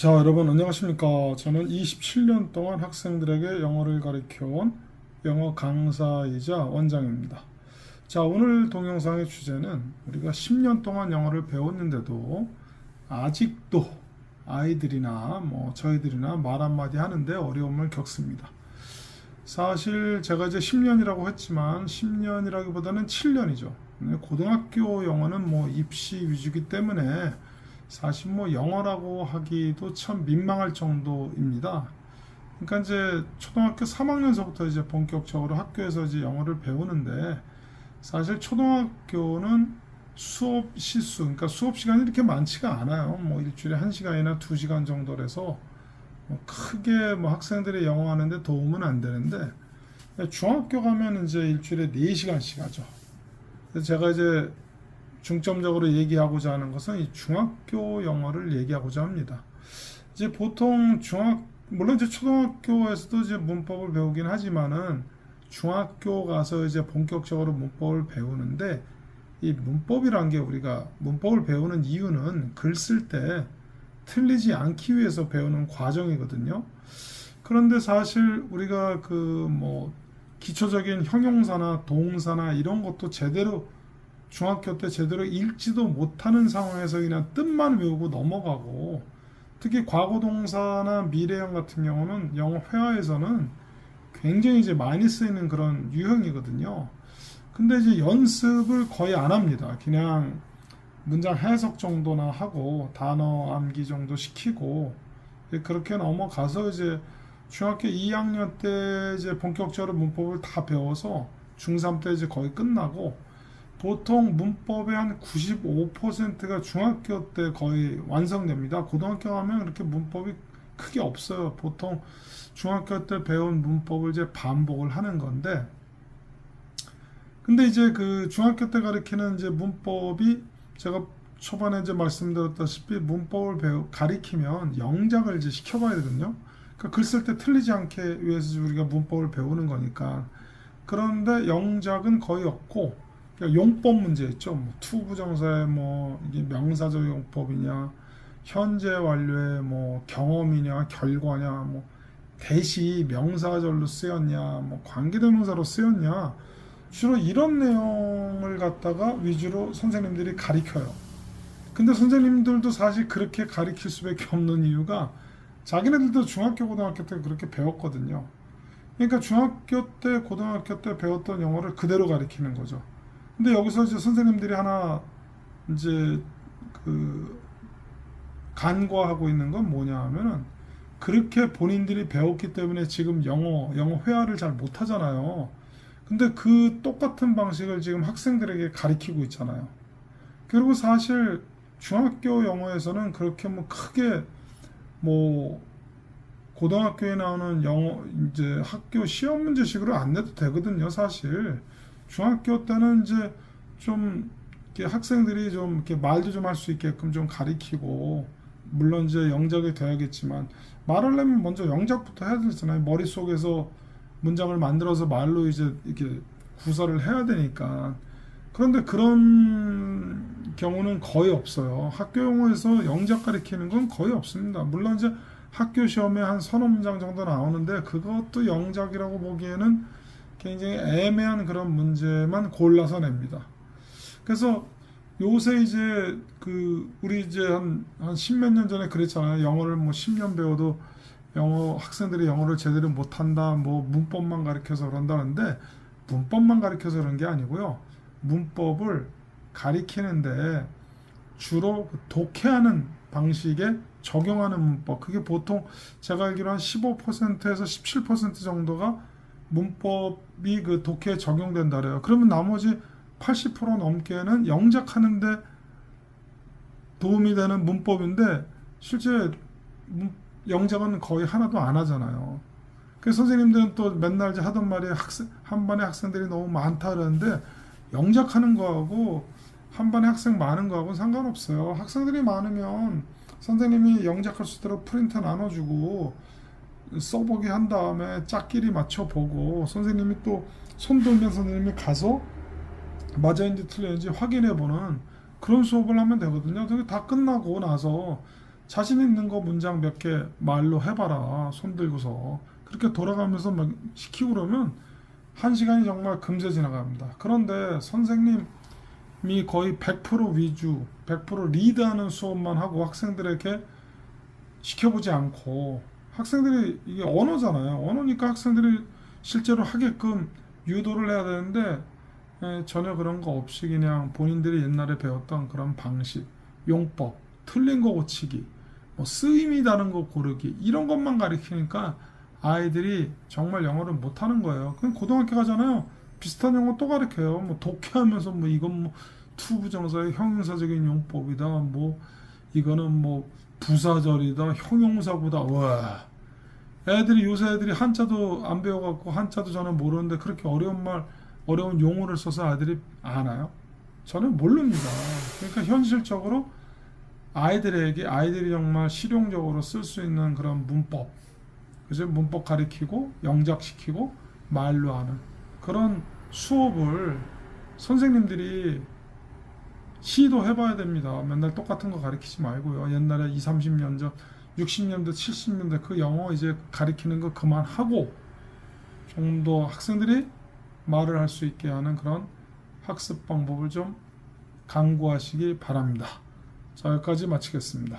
자, 여러분 안녕하십니까? 저는 27년 동안 학생들에게 영어를 가르쳐온 영어 강사이자 원장입니다. 자, 오늘 동영상의 주제는 우리가 10년 동안 영어를 배웠는데도 아직도 아이들이나 저희들이나 말 한마디 하는데 어려움을 겪습니다. 사실 제가 이제 10년이라고 했지만 10년이라기보다는 7년이죠. 고등학교 영어는 입시 위주이기 때문에 사실 영어라고 하기도 참 민망할 정도입니다. 그러니까 이제 초등학교 3학년서부터 이제 본격적으로 학교에서 이제 영어를 배우는데 사실 초등학교는 수업 시수, 그러니까 수업 시간이 이렇게 많지가 않아요. 일주일에 1시간이나 2시간 정도라서 크게 학생들이 영어 하는데 도움은 안 되는데 중학교 가면 이제 일주일에 4시간씩 하죠. 그래서 제가 이제 중점적으로 얘기하고자 하는 것은 이 중학교 영어를 얘기하고자 합니다. 이제 보통 물론 이제 초등학교에서도 이제 문법을 배우긴 하지만은 중학교 가서 이제 본격적으로 문법을 배우는데 이 문법이란 게 우리가 문법을 배우는 이유는 글 쓸 때 틀리지 않기 위해서 배우는 과정이거든요. 그런데 사실 우리가 기초적인 형용사나 동사나 이런 것도 제대로 중학교 때 제대로 읽지도 못하는 상황에서 그냥 뜻만 외우고 넘어가고, 특히 과거동사나 미래형 같은 경우는 영어 회화에서는 굉장히 이제 많이 쓰이는 그런 유형이거든요. 근데 이제 연습을 거의 안 합니다. 그냥 문장 해석 정도나 하고 단어 암기 정도 시키고 그렇게 넘어가서 이제 중학교 2학년 때 이제 본격적으로 문법을 다 배워서 중3 때 이제 거의 끝나고, 보통 문법의 한 95%가 중학교 때 거의 완성됩니다. 고등학교 가면 그렇게 문법이 크게 없어요. 보통 중학교 때 배운 문법을 이제 반복을 하는 건데, 근데 이제 그 중학교 때 가리키는 이제 문법이 제가 초반에 이제 말씀드렸다시피 문법을 가리키면 영작을 이제 시켜봐야 되거든요. 그러니까 글 쓸 때 틀리지 않게 위해서 우리가 문법을 배우는 거니까. 그런데 영작은 거의 없고 용법 문제 있죠. 투부정사의 이게 명사적 용법이냐, 현재 완료의 경험이냐, 결과냐, 대시 명사절로 쓰였냐, 관계대명사로 쓰였냐, 주로 이런 내용을 갖다가 위주로 선생님들이 가리켜요. 근데 선생님들도 사실 그렇게 가리킬 수밖에 없는 이유가 자기네들도 중학교, 고등학교 때 그렇게 배웠거든요. 그러니까 중학교 때, 고등학교 때 배웠던 영어를 그대로 가리키는 거죠. 근데 여기서 이제 선생님들이 하나 이제 간과하고 있는 건 뭐냐 하면은, 그렇게 본인들이 배웠기 때문에 지금 영어 회화를 잘 못하잖아요. 근데 그 똑같은 방식을 지금 학생들에게 가리키고 있잖아요. 그리고 사실 중학교 영어에서는 그렇게 크게 고등학교에 나오는 영어 이제 학교 시험 문제식으로 안 내도 되거든요, 사실. 중학교 때는 이제 좀 이렇게 학생들이 좀 이렇게 말도 좀 할 수 있게끔 좀 가리키고, 물론 이제 영작이 돼야겠지만 말하려면 먼저 영작부터 해야 되잖아요. 머릿속에서 문장을 만들어서 말로 이제 이렇게 구사를 해야 되니까. 그런데 그런 경우는 거의 없어요. 학교 용어에서 영작 가리키는 건 거의 없습니다. 물론 이제 학교 시험에 한 서너 문장 정도 나오는데 그것도 영작이라고 보기에는 굉장히 애매한 그런 문제만 골라서 냅니다. 그래서 요새 이제 우리 이제 한 십몇 년 전에 그랬잖아요. 영어를 10년 배워도 학생들이 영어를 제대로 못한다, 문법만 가르쳐서 그런다는데, 문법만 가르쳐서 그런 게 아니고요. 문법을 가리키는데 주로 독해하는 방식에 적용하는 문법, 그게 보통 제가 알기로 한 15%에서 17% 정도가 문법이 독해에 적용된다 그래요. 그러면 나머지 80% 넘게는 영작하는데 도움이 되는 문법인데 실제 영작은 거의 하나도 안 하잖아요. 그래서 선생님들은 또 맨날 이제 하던 말이 한 반에 학생들이 너무 많다 그러는데, 영작하는 거하고 한 반에 학생 많은 거하고는 상관없어요. 학생들이 많으면 선생님이 영작할 수 있도록 프린터 나눠주고 써보기 한 다음에 짝끼리 맞춰보고, 선생님이 또 손 돌면 선생님이 가서 맞아있는지 틀렸는지 확인해보는 그런 수업을 하면 되거든요. 다 끝나고 나서 자신 있는 거 문장 몇 개 말로 해봐라. 손 들고서. 그렇게 돌아가면서 막 시키고 그러면 한 시간이 정말 금세 지나갑니다. 그런데 선생님이 거의 100% 위주, 100% 리드하는 수업만 하고 학생들에게 시켜보지 않고, 학생들이 이게 언어잖아요. 언어니까 학생들이 실제로 하게끔 유도를 해야 되는데 전혀 그런 거 없이 그냥 본인들이 옛날에 배웠던 그런 방식, 용법, 틀린 거 고치기, 뭐 쓰임이 다른 거 고르기, 이런 것만 가르치니까 아이들이 정말 영어를 못하는 거예요. 그냥 고등학교 가잖아요. 비슷한 영어 또 가르쳐요. 뭐 독해하면서 뭐 이건 뭐 투부정사의 형용사적인 용법이다. 뭐 이거는 뭐 부사절이다. 형용사보다. 와. 요새 애들이 한자도 안 배워갖고 한자도 저는 모르는데 그렇게 어려운 말, 어려운 용어를 써서 아이들이 아나요? 저는 모릅니다. 그러니까 현실적으로 아이들이 정말 실용적으로 쓸 수 있는 그런 문법, 그래서 문법 가리키고 영작시키고 말로 하는 그런 수업을 선생님들이 시도해봐야 됩니다. 맨날 똑같은 거 가리키지 말고요. 옛날에 20, 30년 전, 60년대, 70년대 그 영어 이제 가리키는 거 그만하고 좀 더 학생들이 말을 할 수 있게 하는 그런 학습 방법을 좀 강구하시기 바랍니다. 자, 여기까지 마치겠습니다.